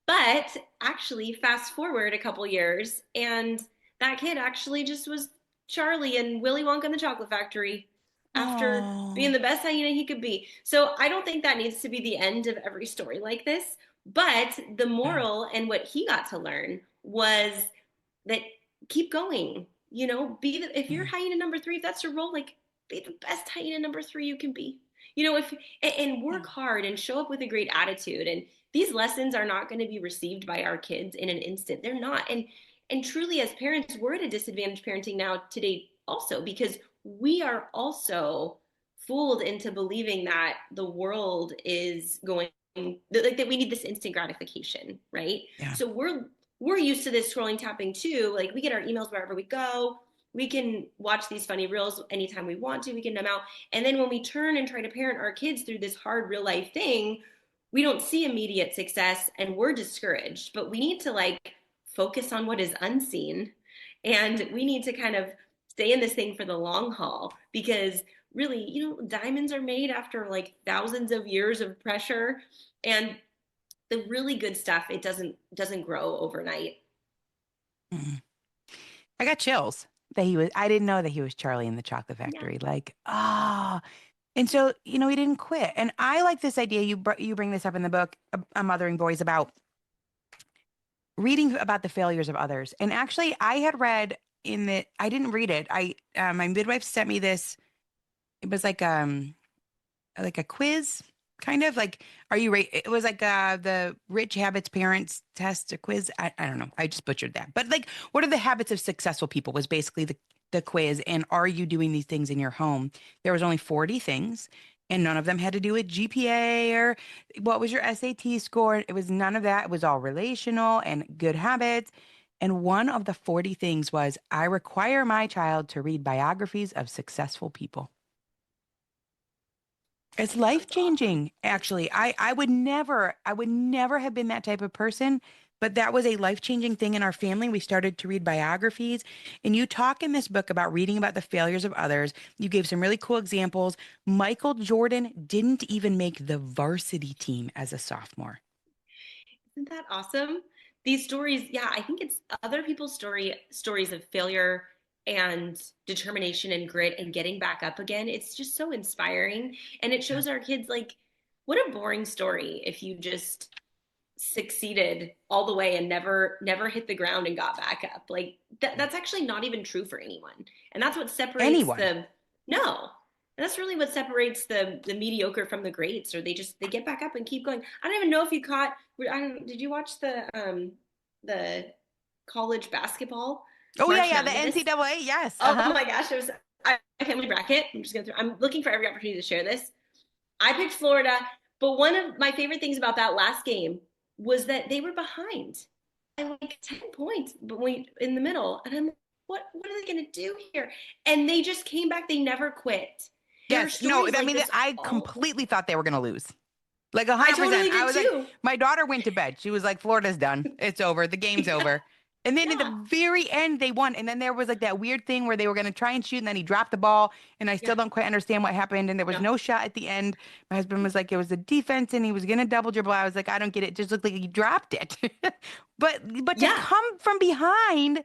But actually, fast forward a couple years, and that kid actually just was Charlie and Willy Wonka and the Chocolate Factory after being Oh, the best hyena he could be. So I don't think that needs to be the end of every story like this. But the yeah. moral and what he got to learn was that keep going. If you're Yeah. hyena number three, if that's your role, like be the best hyena number three you can be. If and work hard and show up with a great attitude. And these lessons are not going to be received by our kids in an instant. They're not. And truly, as parents, we're at a disadvantage parenting now today also because we are also fooled into believing that the world is going like that we need this instant gratification, right? Yeah. So we're used to this scrolling tapping too. Like we get our emails wherever we go. We can watch these funny reels anytime we want to. We can numb out. And then when we turn and try to parent our kids through this hard real life thing, we don't see immediate success and we're discouraged. But we need to like focus on what is unseen. And we need to kind of stay in this thing for the long haul because really, diamonds are made after like thousands of years of pressure. And the really good stuff, it doesn't grow overnight. Mm. I got chills that he was, I didn't know that he was Charlie in the Chocolate Yeah. Factory. Like, ah. And so, he didn't quit. And I like this idea. You bring this up in the book, Mothering Boys, about reading about the failures of others. And actually, I had read in the, I didn't read it. My midwife sent me this. It was like a quiz, kind of like, are you right? It was like the Rich Habits Parents Test, a quiz. I don't know. I just butchered that. But like, what are the habits of successful people was basically the quiz. And are you doing these things in your home? There was only 40 things. And none of them had to do with GPA or what was your SAT score. It was none of that. It was all relational and good habits. And one of the 40 things was I require my child to read biographies of successful people. It's life That's awesome. changing, actually. I would never have been that type of person, but that was a life changing thing in our family. We started to read biographies, and you talk in this book about reading about the failures of others. You gave some really cool examples. Michael Jordan didn't even make the varsity team as a sophomore. Isn't that awesome? These stories, yeah, I think it's other people's stories of failure and determination and grit and getting back up again. It's just so inspiring. And it Yeah. shows our kids like what a boring story if you just succeeded all the way and never hit the ground and got back up. Like that's actually not even true for anyone. And that's what separates Anyone. the no. And that's really what separates the mediocre from the greats, or they get back up and keep going. I don't even know if you caught. I don't. Did you watch the college basketball Oh, yeah, March yeah. The Madness? NCAA. Yes. Oh Uh-huh. my gosh, it was my family bracket. I'm just going through. I'm looking for every opportunity to share this. I picked Florida, but one of my favorite things about that last game was that they were behind by like 10 points, but we in the middle, and I'm what are they going to do here? And they just came back. They never quit. There are Yes. No, stories I like mean, this I all. completely thought they were going to lose. Like I 100%. totally I did was like, too. my daughter went to bed. She was like, Florida's done. It's over. The game's Yeah, over. And then at the yeah, very end, they won. And then there was like that weird thing where they were going to try and shoot, and then he dropped the ball. And I still yeah, don't quite understand what happened. And there was yeah. no shot at the end. My husband was like, it was the defense, and he was going to double dribble. I was like, I don't get it. It just looked like he dropped it. But to Yeah. come from behind,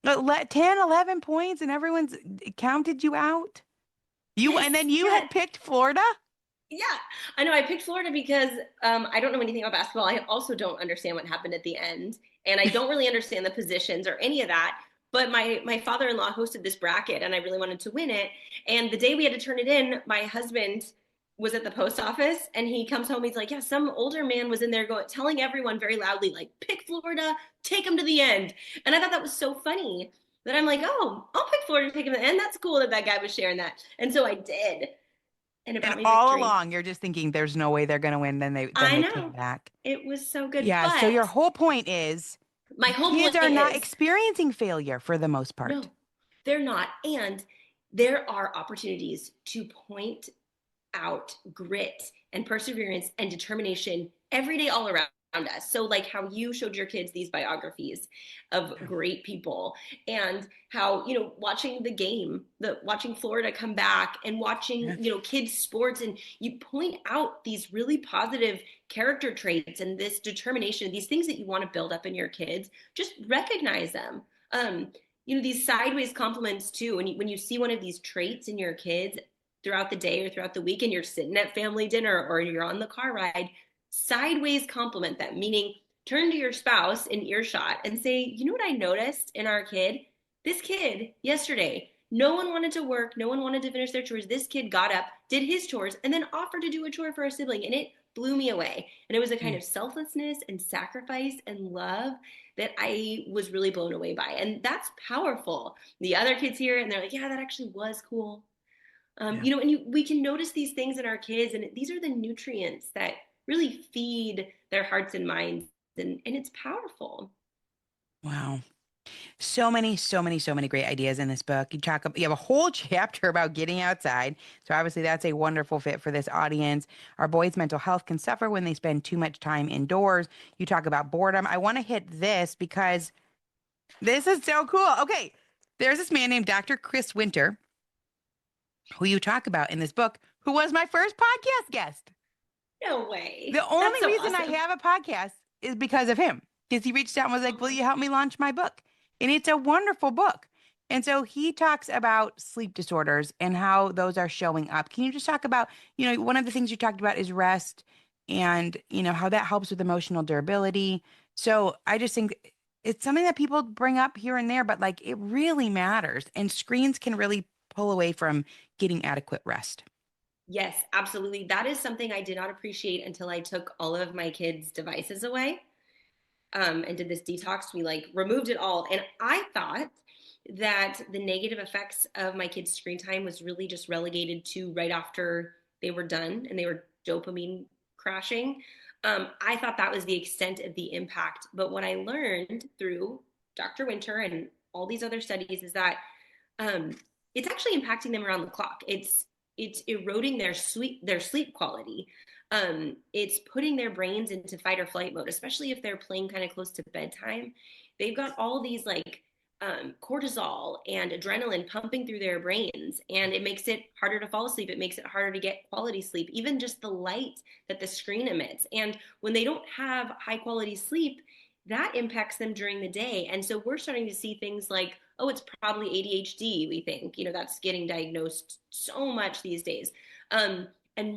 let 10, 11 points, and everyone's counted you out. And Yes, then you yes. had picked Florida. Yeah, I know. I picked Florida because I don't know anything about basketball. I also don't understand what happened at the end, and I don't really understand the positions or any of that. But my father-in-law hosted this bracket, and I really wanted to win it. And the day we had to turn it in, my husband was at the post office, and he comes home. He's like, "Yeah, some older man was in there going, telling everyone very loudly, like, pick Florida, take them to the end." And I thought that was so funny that I'm like, "Oh, I'll pick Florida to take them to the end." That's cool that that guy was sharing that, and so I did, and it And brought me all victory. along, you're just thinking there's no way they're going to win. Then I they came know. back. It was so good. Yeah. So But your whole point is my whole kids point are not is experiencing failure for the most part. no, they're not. And there are opportunities to point out grit and perseverance and determination every day all around us. So like how you showed your kids these biographies of Yeah. great people, and how, watching the game, the watching Florida come back, and watching, Yeah. kids sports, and you point out these really positive character traits and this determination, these things that you want to build up in your kids, just recognize them. um these sideways compliments too, when you see one of these traits in your kids throughout the day or throughout the week, and you're sitting at family dinner or you're on the car ride, sideways compliment them, meaning turn to your spouse in earshot and say, you know what I noticed in our kid? This kid yesterday, no one wanted to work, no one wanted to finish their chores. This kid got up, did his chores, and then offered to do a chore for a sibling, and it blew me away. And it was a kind Mm. of selflessness and sacrifice and love that I was really blown away by. And that's powerful. The other kids hear it and they're like, yeah, that actually was cool. Yeah. We can notice these things in our kids, and these are the nutrients that really feed their hearts and minds, and it's powerful. Wow. So many, so many, so many great ideas in this book. You have a whole chapter about getting outside. So obviously that's a wonderful fit for this audience. Our boys' mental health can suffer when they spend too much time indoors. You talk about boredom. I want to hit this because this is so cool. Okay. There's this man named Dr. Chris Winter, who you talk about in this book, who was my first podcast guest. No way. The That's only so reason I awesome. have a podcast is because of him, because he reached out and was like, will you help me launch my book? And it's a wonderful book. And so he talks about sleep disorders and how those are showing up. Can you just talk about, one of the things you talked about is rest and, how that helps with emotional durability. So I just think it's something that people bring up here and there, but like it really matters. And screens can really pull away from getting adequate rest. Yes, absolutely. That is something I did not appreciate until I took all of my kids' devices away, and did this detox. We like removed it all. And I thought that the negative effects of my kids' screen time was really just relegated to right after they were done and they were dopamine crashing. I thought that was the extent of the impact. But what I learned through Dr. Winter and all these other studies is that um, it's actually impacting them around the clock. It's eroding their sleep quality. It's putting their brains into fight or flight mode, especially if they're playing kind of close to bedtime. They've got all these like cortisol and adrenaline pumping through their brains, and it makes it harder to fall asleep. It makes it harder to get quality sleep, even just the light that the screen emits. And when they don't have high quality sleep, that impacts them during the day. And so we're starting to see things like, oh, it's probably ADHD, we think. That's getting diagnosed so much these days. And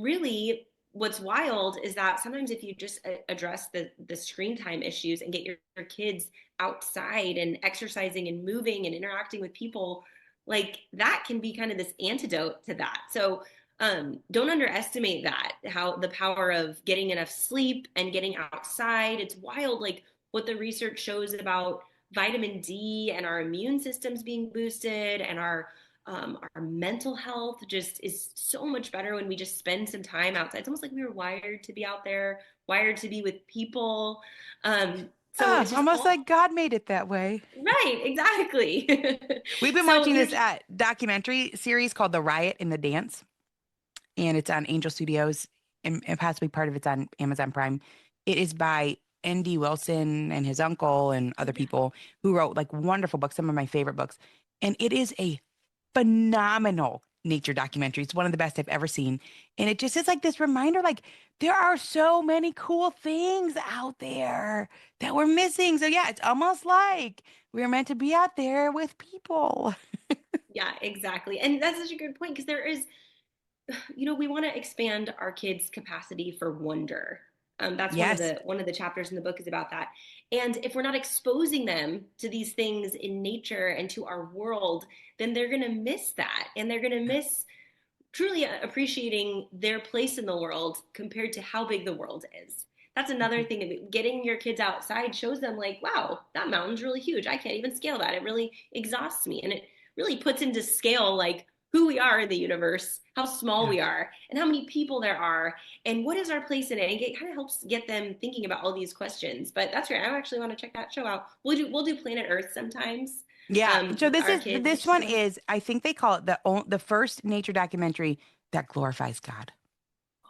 really, what's wild is that sometimes if you just address the screen time issues and get your kids outside and exercising and moving and interacting with people, like that can be kind of this antidote to that. So don't underestimate that, how the power of getting enough sleep and getting outside. It's wild, like what the research shows about vitamin D and our immune systems being boosted, and our mental health just is so much better when we just spend some time outside. It's almost like we were wired to be out there, wired to be with people. So it's just Almost all like God made it that way. right, exactly. We've been So watching you're this just, documentary series called The Riot and the Dance, and it's on Angel Studios, and possibly part of it's on Amazon Prime. It is by N.D. Wilson and his uncle and oh other yeah. people who wrote like wonderful books, some of my favorite books. And it is a phenomenal nature documentary. It's one of the best I've ever seen. And it just is like this reminder, like there are so many cool things out there that we're missing. So yeah, it's almost like we're meant to be out there with people. Yeah, exactly. And that's such a good point because there is, we want to expand our kids' capacity for wonder. That's Yes. one of the chapters in the book is about that. And if we're not exposing them to these things in nature and to our world, then they're going to miss that, and they're going to miss truly appreciating their place in the world compared to how big the world is. That's another thing. Getting your kids outside shows them, like, wow, that mountain's really huge. I can't even scale that. It really exhausts me. And it really puts into scale, like, who we are in the universe, how small Yeah. we are, and how many people there are, and what is our place in it. And it kind of helps get them thinking about all these questions. But that's right. I actually want to check that show out. We'll do Planet Earth sometimes Yeah. So with this our is kids, this which is one fun. is I think they call it the first nature documentary that glorifies God. Oh,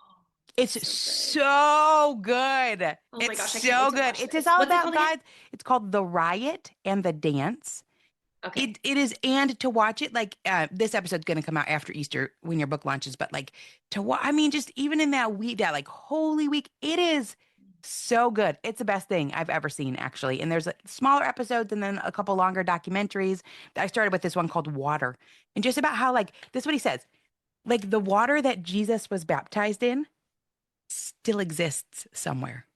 It's so good. so good. Oh my It's gosh, I can't wait so to good. watch It's just this. all What's it about called again? God. It's called The Riot and the Dance. Okay. It is, and to watch it, like this episode's going to come out after Easter when your book launches, but like to watch, I mean, just even in that week, that like Holy Week, it is so good. It's the best thing I've ever seen, actually. And there's smaller episodes and then a couple longer documentaries. I started with this one called Water, and just about how like this is what he says, like the water that Jesus was baptized in still exists somewhere.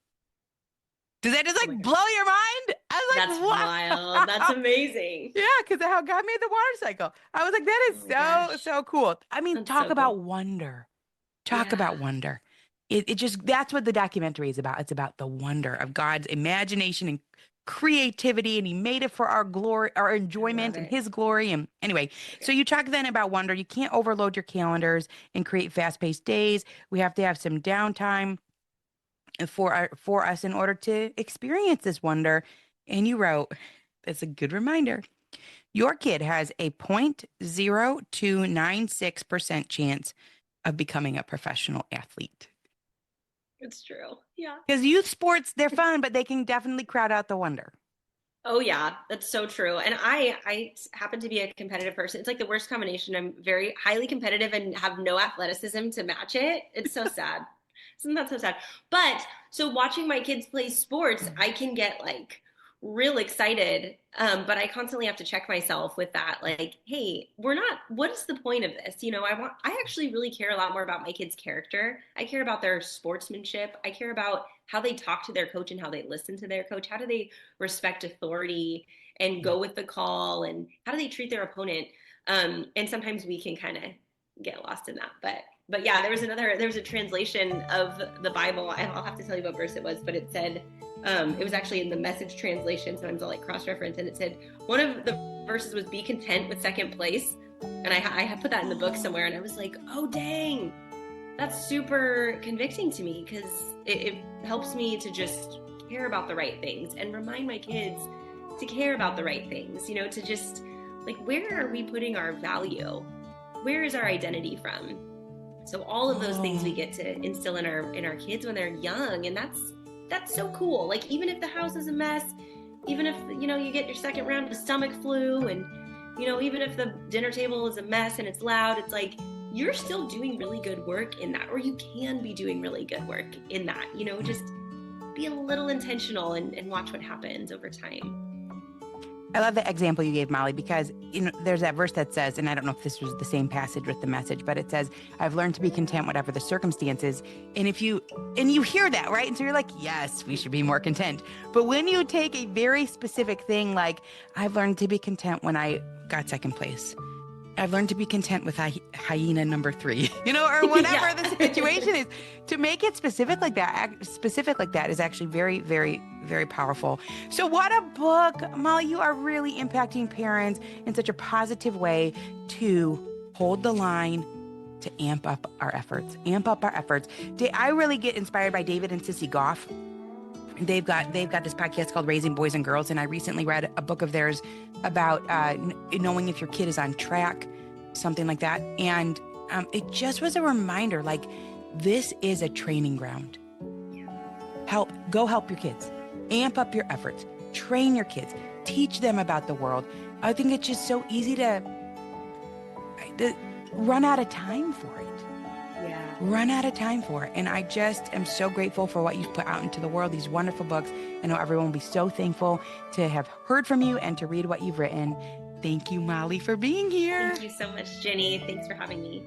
Does that just Oh my like gosh. blow your mind? I That's was wild. like, That's wow. amazing. Yeah, because of how God made the water cycle. I was like, that is Oh my so, gosh. so cool. I mean, That's talk so about cool. wonder. Talk Yeah. about wonder. It just, that's what the documentary is about. It's about the wonder of God's imagination and creativity, and He made it for our glory, our I love enjoyment, and it. His glory. And anyway, So so good. you talk then about wonder. You can't overload your calendars and create fast-paced days. We have to have some downtime for us in order to experience this wonder. And you wrote, that's a good reminder. Your kid has a 0.0296% chance of becoming a professional athlete. It's true. Yeah. Because youth sports, they're fun, but they can definitely crowd out the wonder. Oh yeah, that's so true. And I happen to be a competitive person. It's like the worst combination. I'm very highly competitive and have no athleticism to match it. It's so sad. Isn't that so sad? But so watching my kids play sports, I can get like real excited. But I constantly have to check myself with that. Like, hey, we're not, what is the point of this? I actually really care a lot more about my kids' character. I care about their sportsmanship. I care about how they talk to their coach and how they listen to their coach. How do they respect authority and Yeah. go with the call, and how do they treat their opponent? And sometimes we can kind of get lost in that, but yeah, there was a translation of the Bible. I'll have to tell you what verse it was, but it said, it was actually in the Message translation. Sometimes I'll like cross-reference, and it said one of the verses was, be content with second place. And I put that in the book somewhere, and I was like, oh dang, that's super convicting to me, because it helps me to just care about the right things and remind my kids to care about the right things, to just like, where are we putting our value? Where is our identity from? So all of those things we Oh, get to instill in our kids when they're young, and that's so cool. Like, even if the house is a mess, even if you get your second round of stomach flu, and even if the dinner table is a mess and it's loud, it's like you're still doing really good work in that, or you can be doing really good work in that. Just be a little intentional, and watch what happens over time. I love the example you gave, Molly, because there's that verse that says, and I don't know if this was the same passage with the Message, but it says, "I've learned to be content whatever the circumstances." And you hear that, right? And so you're like, yes, we should be more content. But when you take a very specific thing, like I've learned to be content when I got second place, I've learned to be content with hyena number three, or Yeah. whatever the situation is. To make it specific like that is actually very, very, very powerful. So, what a book, Molly! You are really impacting parents in such a positive way to hold the line, to amp up our efforts. Amp up our efforts. I really get inspired by David and Sissy Goff they've got this podcast called Raising Boys and Girls, and I recently read a book of theirs about knowing if your kid is on track, something like that. And it just was a reminder, like, this is a training ground. Go help your kids, amp up your efforts, train your kids, teach them about the world. I think it's just so easy to run out of time for it. Yeah. Run out of time for it. And I just am so grateful for what you've put out into the world, these wonderful books. I know everyone will be so thankful to have heard from you and to read what you've written. Thank you, Molly, for being here. Thank you so much, Ginny. Thanks for having me.